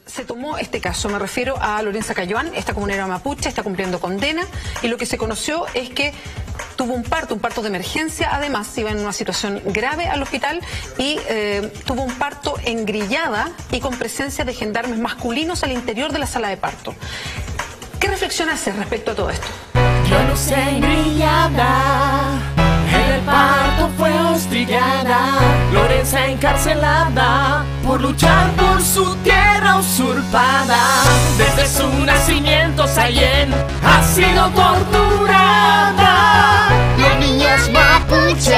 Se tomó este caso, me refiero a Lorenza Cayuán, esta comunera mapuche, está cumpliendo condena y lo que se conoció es que tuvo un parto de emergencia, además iba en una situación grave al hospital y tuvo un parto engrillada y con presencia de gendarmes masculinos al interior de la sala de parto. ¿Qué reflexión haces respecto a todo esto? Yo no sé, engrillada, en el parto fue hostigada, Lorenza encarcelada por luchar por su tierra usurpada. Desde su nacimiento Sayén ha sido torturada. La niña es mapuche,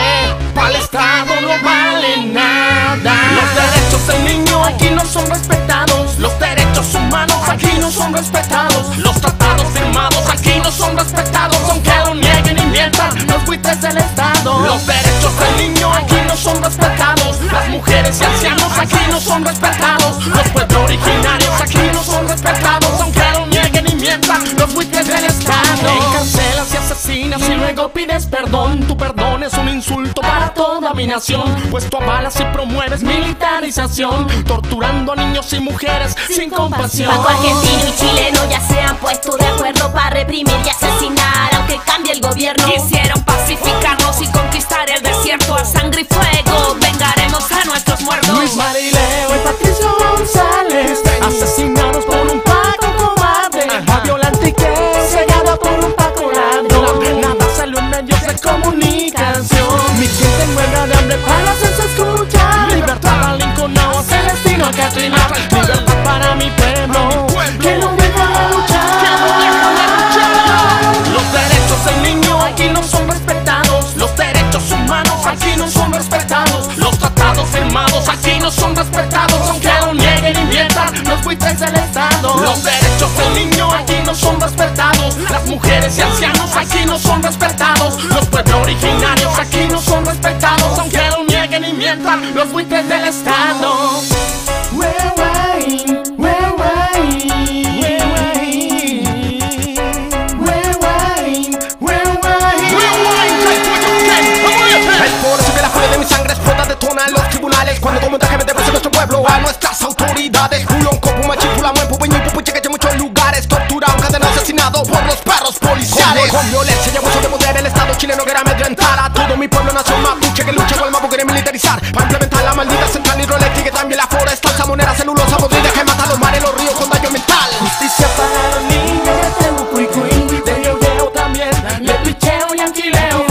para el Estado no vale nada. Los derechos del niño aquí no son respetados, los derechos humanos aquí no son respetados, los tratados firmados aquí no son respetados, aunque lo nieguen y mientan los buitres del Estado. Los derechos del niño aquí no son respetados, las mujeres y ancianos aquí no son respetados, los pueblos originarios aquí no son respetados, aunque lo nieguen y mientan los buitres del Estado. Encarcelas y asesinas y luego pides perdón, tu perdón es un insulto para toda mi nación, pues tú avalas y promueves militarización, torturando a niños y mujeres sin compasión. Paco argentino y chileno ya se han puesto de acuerdo para reprimir y asesinar, aunque cambie el gobierno. Quisieron pacificarnos y conquistar el desierto a sangre y fuego. Vengaremos a nuestros muertos. Luis Marileo y Patricio González, asesinados por un Paco cobarde. A Violante que cegada por un Paco ladrón. Nada salió en medios de comunicación. Mi gente muera de hambre para hacerse escuchar. Libertad a Lincoln, a Celestino, a Catrina. Libertad para mi pueblo, que no deja de luchar. Los derechos del niño aquí no son respetados, los derechos humanos aquí no son respetados, los tratados firmados aquí no son respetados, aunque lo nieguen y mientan los buitres del Estado. Los derechos del niño aquí no son respetados, las mujeres y ancianos aquí no son respetados, los pueblos originarios aquí no son respetados, aunque lo nieguen y mientan los buitres del Estado. Los tribunales cuando toman traje de preso nuestro pueblo a nuestras autoridades. Julón, Copu, Machipula, Muempo, Peñu, Pupucheque, en muchos lugares torturado, encadenado, asesinado por los perros policiales. Con violencia y abuso de poder el Estado chileno quiere amedrentar a todo mi pueblo nación mapuche que lucha con el mapu quiere militarizar para implementar la maldita central hidroeléctrica y también la forestal samonera, celulosa podrida que mata los mares, los ríos con daño mental. Justicia para los niños de Temuco y Cuy, de Yogueo también, de Picheo y Anquileo.